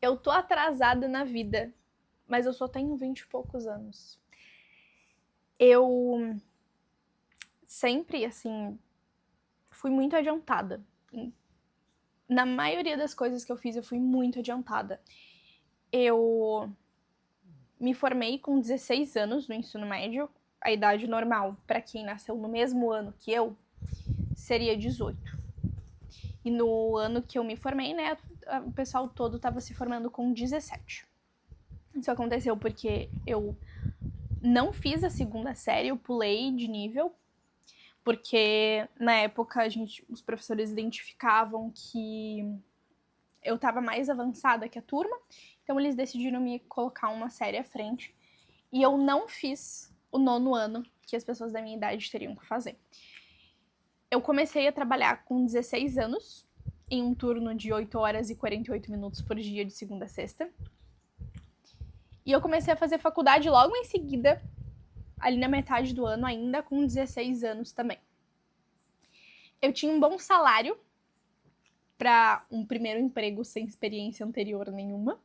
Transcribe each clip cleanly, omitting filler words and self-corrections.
Eu tô atrasada na vida, mas eu só tenho 20 e poucos anos. Eu sempre, assim, fui muito adiantada. Na maioria das coisas que eu fiz, eu fui muito adiantada. Eu me formei com 16 anos no ensino médio. A idade normal para quem nasceu no mesmo ano que eu seria 18. E no ano que eu me formei, né, o pessoal todo estava se formando com 17. Isso aconteceu porque eu não fiz a segunda série, eu pulei de nível, porque na época os professores identificavam que eu estava mais avançada que a turma, então eles decidiram me colocar uma série à frente. E eu não fiz o nono ano que as pessoas da minha idade teriam que fazer. Eu comecei a trabalhar com 16 anos, em um turno de 8 horas e 48 minutos por dia, de segunda a sexta. E eu comecei a fazer faculdade logo em seguida, ali na metade do ano ainda, com 16 anos também. Eu tinha um bom salário para um primeiro emprego sem experiência anterior nenhuma.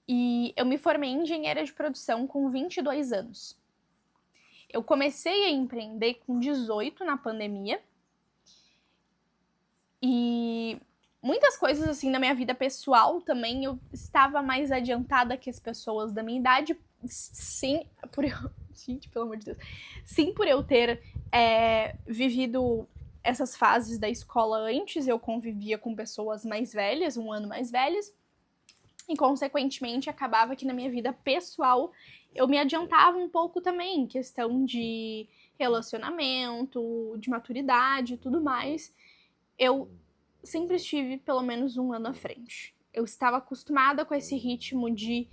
E eu me formei em engenheira de produção com 22 anos. Eu comecei a empreender com 18 na pandemia. E muitas coisas, assim, na minha vida pessoal também, eu estava mais adiantada que as pessoas da minha idade. Sim, por eu... Gente, pelo amor de Deus. Sim, por eu ter vivido essas fases da escola antes, eu convivia com pessoas mais velhas, um ano mais velhas, e consequentemente acabava que na minha vida pessoal eu me adiantava um pouco também, em questão de relacionamento, de maturidade e tudo mais. Eu sempre estive pelo menos um ano à frente. Eu estava acostumada com esse ritmo de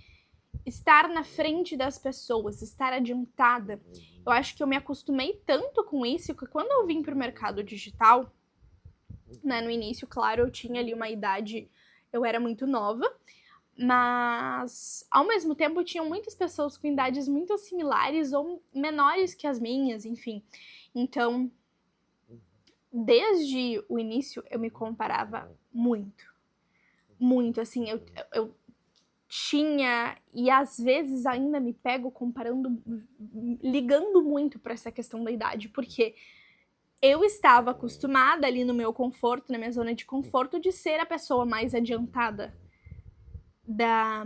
estar na frente das pessoas, estar adiantada. Eu acho que eu me acostumei tanto com isso que quando eu vim para o mercado digital, né, no início, claro, eu tinha ali uma idade, eu era muito nova, mas ao mesmo tempo tinham muitas pessoas com idades muito similares ou menores que as minhas, enfim. Então, desde o início eu me comparava muito, muito, assim, eu tinha, e às vezes ainda me pego comparando, ligando muito para essa questão da idade, porque eu estava acostumada ali no meu conforto, na minha zona de conforto, de ser a pessoa mais adiantada da,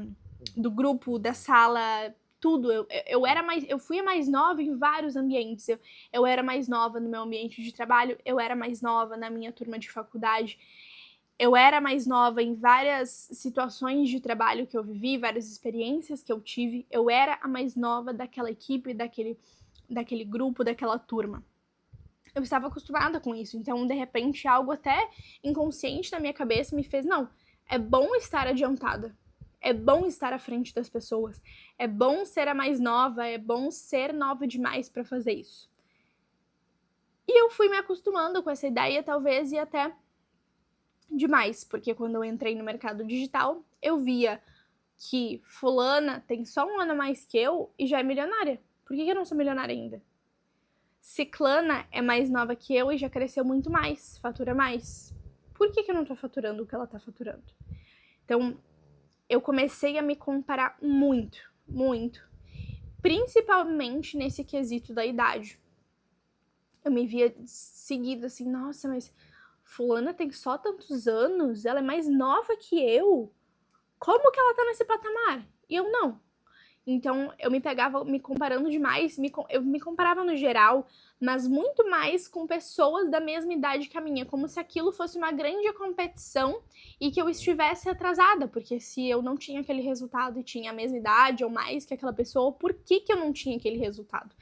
do grupo, da sala, tudo. Eu fui a mais nova em vários ambientes. Eu era mais nova no meu ambiente de trabalho, eu era mais nova na minha turma de faculdade, eu era mais nova em várias situações de trabalho que eu vivi, várias experiências que eu tive. Eu era a mais nova daquela equipe, daquele grupo, daquela turma. Eu estava acostumada com isso, então de repente algo até inconsciente na minha cabeça me fez, não, é bom estar adiantada, é bom estar à frente das pessoas, é bom ser a mais nova, é bom ser nova demais para fazer isso. E eu fui me acostumando com essa ideia, talvez, e até demais, porque quando eu entrei no mercado digital, eu via que fulana tem só um ano a mais que eu e já é milionária. Por que eu não sou milionária ainda? Ciclana é mais nova que eu e já cresceu muito mais, fatura mais. Por que eu não tô faturando o que ela tá faturando? Então, eu comecei a me comparar muito, muito. Principalmente nesse quesito da idade. Eu me via seguida assim, nossa, mas fulana tem só tantos anos, ela é mais nova que eu. Como que ela tá nesse patamar? E eu não. Então, eu me pegava me comparando demais, eu me comparava no geral, mas muito mais com pessoas da mesma idade que a minha, como se aquilo fosse uma grande competição e que eu estivesse atrasada, porque se eu não tinha aquele resultado e tinha a mesma idade ou mais que aquela pessoa, por que eu não tinha aquele resultado?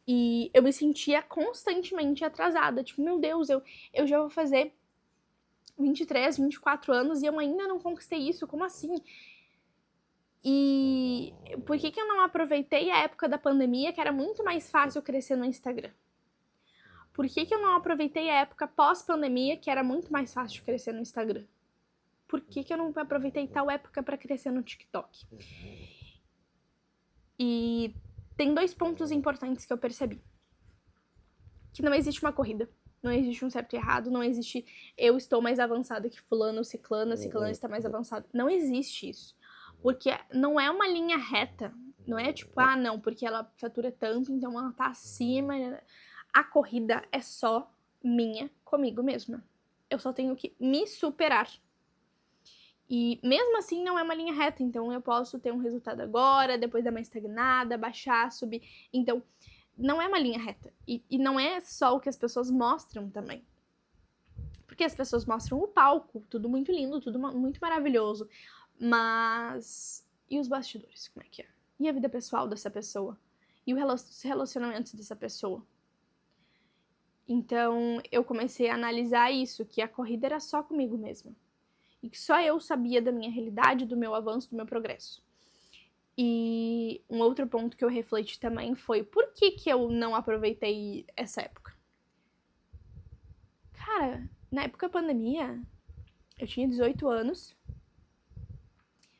E eu me sentia constantemente atrasada, tipo, meu Deus, eu já vou fazer 23, 24 anos e eu ainda não conquistei isso, como assim? E por que eu não aproveitei a época da pandemia, que era muito mais fácil crescer no Instagram? Por que eu não aproveitei a época pós-pandemia, que era muito mais fácil crescer no Instagram? Por que eu não aproveitei tal época para crescer no TikTok? E tem dois pontos importantes que eu percebi. Que não existe uma corrida. Não existe um certo e errado, não existe eu estou mais avançado que fulano, ciclano está mais avançado. Não existe isso. Porque não é uma linha reta. Não é tipo, não, porque ela fatura tanto, então ela tá acima. A corrida é só minha comigo mesma. Eu só tenho que me superar. E mesmo assim não é uma linha reta, então eu posso ter um resultado agora, depois dar uma estagnada, baixar, subir. Então, não é uma linha reta. E não é só o que as pessoas mostram também. Porque as pessoas mostram o palco, tudo muito lindo, tudo muito maravilhoso. Mas... e os bastidores, como é que é? E a vida pessoal dessa pessoa? E os relacionamentos dessa pessoa? Então, eu comecei a analisar isso, que a corrida era só comigo mesma. E que só eu sabia da minha realidade, do meu avanço, do meu progresso. E um outro ponto que eu refleti também foi por que eu não aproveitei essa época? Cara, na época da pandemia, eu tinha 18 anos,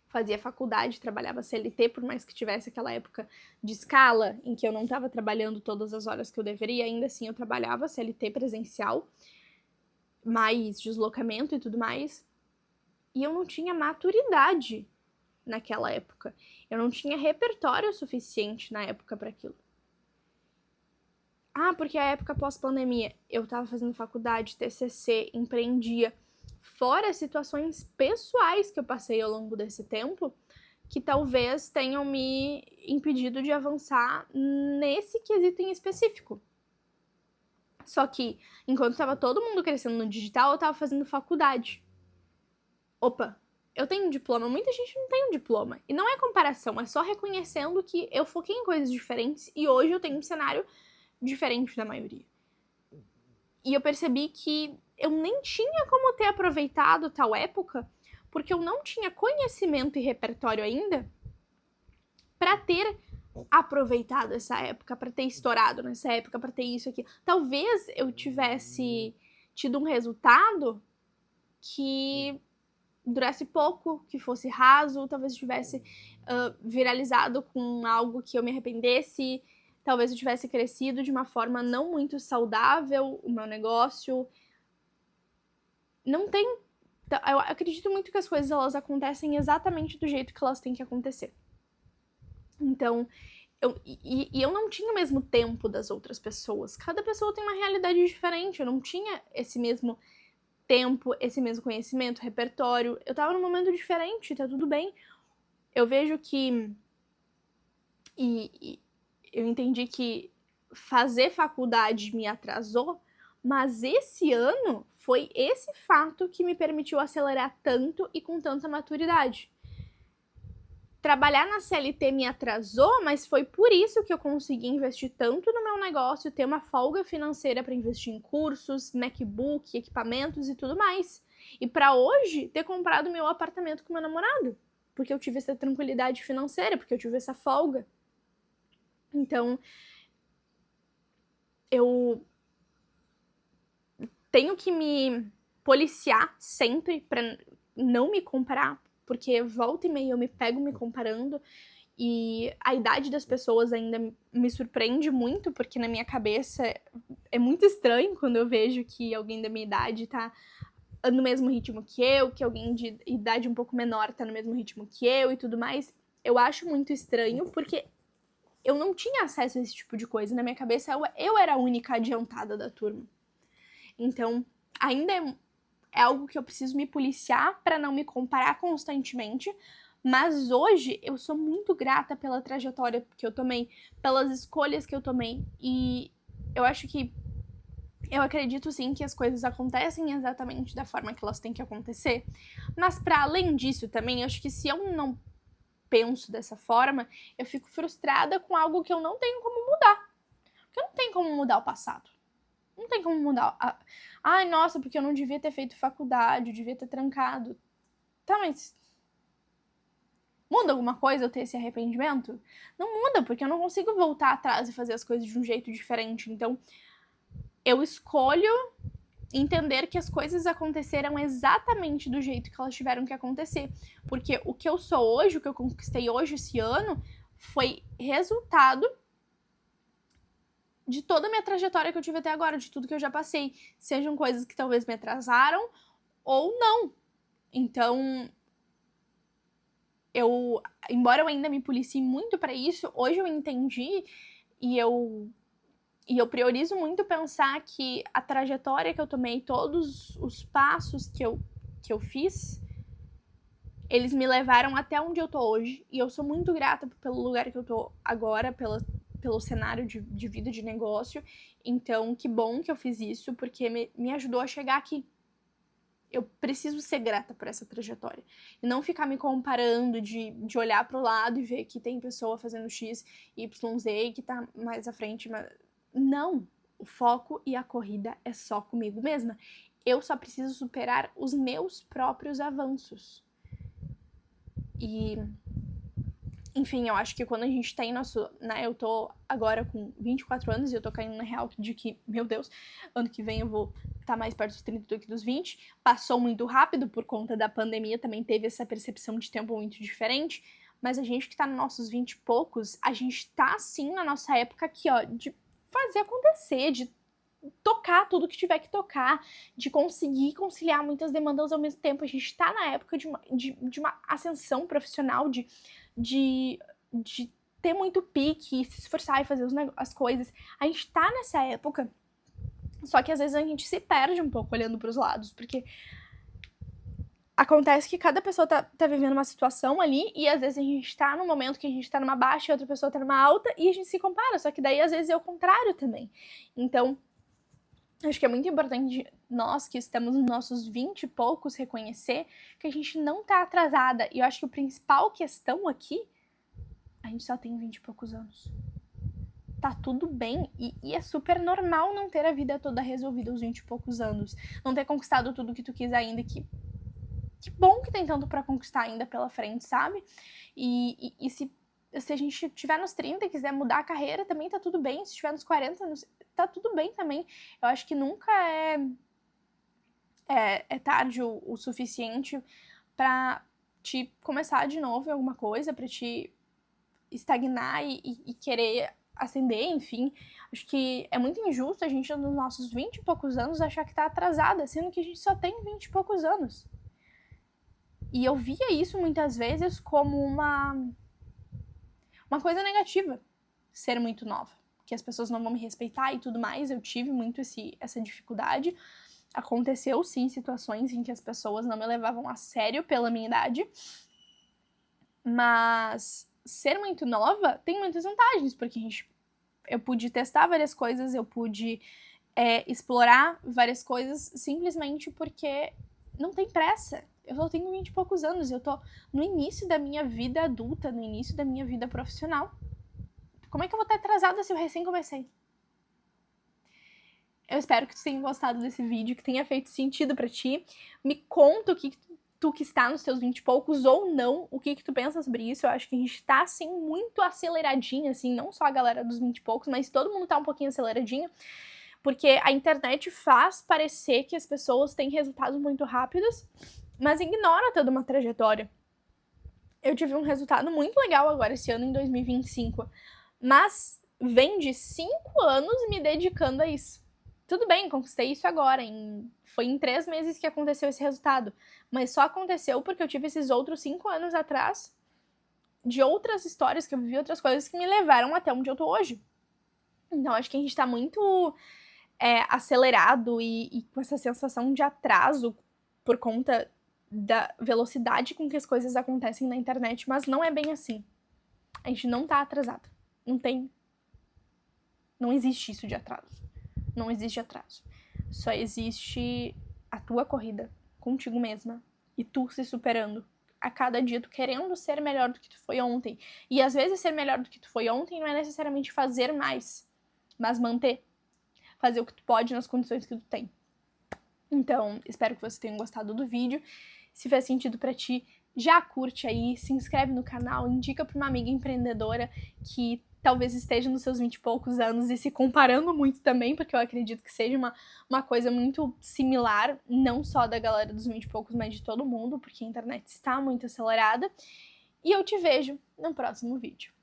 fazia faculdade, trabalhava CLT, por mais que tivesse aquela época de escala em que eu não estava trabalhando todas as horas que eu deveria, ainda assim eu trabalhava CLT presencial, mais deslocamento e tudo mais, e eu não tinha maturidade naquela época. Eu não tinha repertório suficiente na época para aquilo. Porque a época pós-pandemia, eu tava fazendo faculdade, TCC, empreendia, fora situações pessoais que eu passei ao longo desse tempo, que talvez tenham me impedido de avançar nesse quesito em específico. Só que, enquanto tava todo mundo crescendo no digital, eu tava fazendo faculdade. Opa, eu tenho um diploma, muita gente não tem um diploma. E não é comparação, é só reconhecendo que eu foquei em coisas diferentes e hoje eu tenho um cenário diferente da maioria. E eu percebi que eu nem tinha como ter aproveitado tal época, porque eu não tinha conhecimento e repertório ainda para ter aproveitado essa época, para ter estourado nessa época, para ter isso aqui. Talvez eu tivesse tido um resultado que durasse pouco, que fosse raso, talvez eu tivesse viralizado com algo que eu me arrependesse, talvez eu tivesse crescido de uma forma não muito saudável, o meu negócio. Não tem... Eu acredito muito que as coisas, elas acontecem exatamente do jeito que elas têm que acontecer. Então, eu não tinha o mesmo tempo das outras pessoas. Cada pessoa tem uma realidade diferente. Eu não tinha esse mesmo tempo, esse mesmo conhecimento, repertório. Eu tava num momento diferente, tá tudo bem. Eu vejo que... eu entendi que fazer faculdade me atrasou, mas esse ano foi esse fato que me permitiu acelerar tanto e com tanta maturidade. Trabalhar na CLT me atrasou, mas foi por isso que eu consegui investir tanto no meu negócio, ter uma folga financeira para investir em cursos, MacBook, equipamentos e tudo mais. E para hoje, ter comprado meu apartamento com meu namorado, porque eu tive essa tranquilidade financeira, porque eu tive essa folga. Então, eu tenho que me policiar sempre para não me comparar, porque volta e meia eu me pego me comparando e a idade das pessoas ainda me surpreende muito, porque na minha cabeça é muito estranho quando eu vejo que alguém da minha idade tá no mesmo ritmo que alguém de idade um pouco menor tá no mesmo ritmo que eu e tudo mais. Eu acho muito estranho, porque eu não tinha acesso a esse tipo de coisa. Na minha cabeça, eu era a única adiantada da turma. Então, ainda é algo que eu preciso me policiar para não me comparar constantemente, mas hoje eu sou muito grata pela trajetória que eu tomei, pelas escolhas que eu tomei, e eu acho que eu acredito sim que as coisas acontecem exatamente da forma que elas têm que acontecer, mas para além disso também, eu acho que se eu não penso dessa forma, eu fico frustrada com algo que eu não tenho como mudar, porque eu não tenho como mudar o passado. Não tem como mudar. Ai, nossa, porque eu não devia ter feito faculdade, eu devia ter trancado. Tá, mas muda alguma coisa eu ter esse arrependimento? Não muda, porque eu não consigo voltar atrás e fazer as coisas de um jeito diferente. Então, eu escolho entender que as coisas aconteceram exatamente do jeito que elas tiveram que acontecer. Porque o que eu sou hoje, o que eu conquistei hoje, esse ano, foi resultado de toda a minha trajetória que eu tive até agora, de tudo que eu já passei. Sejam coisas que talvez me atrasaram ou não. Então, embora eu ainda me policie muito pra isso, hoje eu entendi e eu priorizo muito pensar que a trajetória que eu tomei, todos os passos que eu fiz, eles me levaram até onde eu tô hoje. E eu sou muito grata pelo lugar que eu tô agora, pelo cenário de vida, de negócio. Então, que bom que eu fiz isso, porque me ajudou a chegar aqui. Eu preciso ser grata por essa trajetória. E não ficar me comparando de olhar pro lado e ver que tem pessoa fazendo X, Y, Z e que tá mais à frente. Mas... Não! O foco e a corrida é só comigo mesma. Eu só preciso superar os meus próprios avanços. E... Enfim, eu acho que quando a gente tem nosso... Né, eu tô agora com 24 anos e eu tô caindo na real de que, meu Deus, ano que vem eu vou estar mais perto dos 30 do que dos 20. Passou muito rápido por conta da pandemia, também teve essa percepção de tempo muito diferente. Mas a gente que tá nos nossos 20 e poucos, a gente tá, assim, na nossa época aqui, ó, de fazer acontecer, de tocar tudo que tiver que tocar, de conseguir conciliar muitas demandas ao mesmo tempo. A gente tá na época de uma ascensão profissional, de ter muito pique, se esforçar e fazer as coisas. A gente tá nessa época, só que às vezes a gente se perde um pouco olhando pros lados, porque acontece que cada pessoa tá vivendo uma situação ali, e às vezes a gente tá num momento que a gente tá numa baixa e outra pessoa tá numa alta, e a gente se compara, só que daí às vezes é o contrário também. Então, acho que é muito importante nós que estamos nos nossos 20 e poucos reconhecer que a gente não tá atrasada. E eu acho que a principal questão aqui, a gente só tem 20 e poucos anos. Tá tudo bem e é super normal não ter a vida toda resolvida aos 20 e poucos anos. Não ter conquistado tudo que tu quis ainda, que bom que tem tanto pra conquistar ainda pela frente, sabe? E se a gente tiver nos 30 e quiser mudar a carreira, também tá tudo bem. Se tiver nos 40, tá tudo bem também. Eu acho que nunca é tarde o suficiente pra te começar de novo em alguma coisa, pra te estagnar e querer ascender, enfim. Acho que é muito injusto a gente, nos nossos 20 e poucos anos, achar que tá atrasada, sendo que a gente só tem 20 e poucos anos. E eu via isso muitas vezes como uma coisa negativa, ser muito nova. Que as pessoas não vão me respeitar e tudo mais. Eu tive muito essa dificuldade. Aconteceu, sim, situações em que as pessoas não me levavam a sério pela minha idade. Mas ser muito nova tem muitas vantagens, porque eu pude testar várias coisas, eu pude explorar várias coisas simplesmente porque não tem pressa. Eu só tenho 20 e poucos anos, eu tô no início da minha vida adulta, no início da minha vida profissional. Como é que eu vou estar atrasada se eu recém comecei? Eu espero que tu tenha gostado desse vídeo, que tenha feito sentido pra ti. Me conta o que tu que está nos teus 20 e poucos ou não, o que tu pensa sobre isso. Eu acho que a gente tá, assim, muito aceleradinho, assim, não só a galera dos 20 e poucos, mas todo mundo tá um pouquinho aceleradinho, porque a internet faz parecer que as pessoas têm resultados muito rápidos, mas ignora toda uma trajetória. Eu tive um resultado muito legal agora esse ano, em 2025, mas vem de 5 anos me dedicando a isso. Tudo bem, conquistei isso agora, foi em 3 meses que aconteceu esse resultado, mas só aconteceu porque eu tive esses outros 5 anos atrás de outras histórias que eu vivi, outras coisas que me levaram até onde eu tô hoje. Então acho que a gente tá muito acelerado e com essa sensação de atraso por conta da velocidade com que as coisas acontecem na internet, mas não é bem assim. A gente não tá atrasado. Não existe isso de atraso. Não existe atraso. Só existe a tua corrida contigo mesma e tu se superando. A cada dia tu querendo ser melhor do que tu foi ontem. E às vezes ser melhor do que tu foi ontem não é necessariamente fazer mais, mas manter. Fazer o que tu pode nas condições que tu tem. Então, espero que vocês tenham gostado do vídeo. Se fez sentido pra ti, já curte aí, se inscreve no canal, indica pra uma amiga empreendedora que talvez esteja nos seus 20 e poucos anos e se comparando muito também, porque eu acredito que seja uma coisa muito similar, não só da galera dos 20 e poucos, mas de todo mundo, porque a internet está muito acelerada. E eu te vejo no próximo vídeo.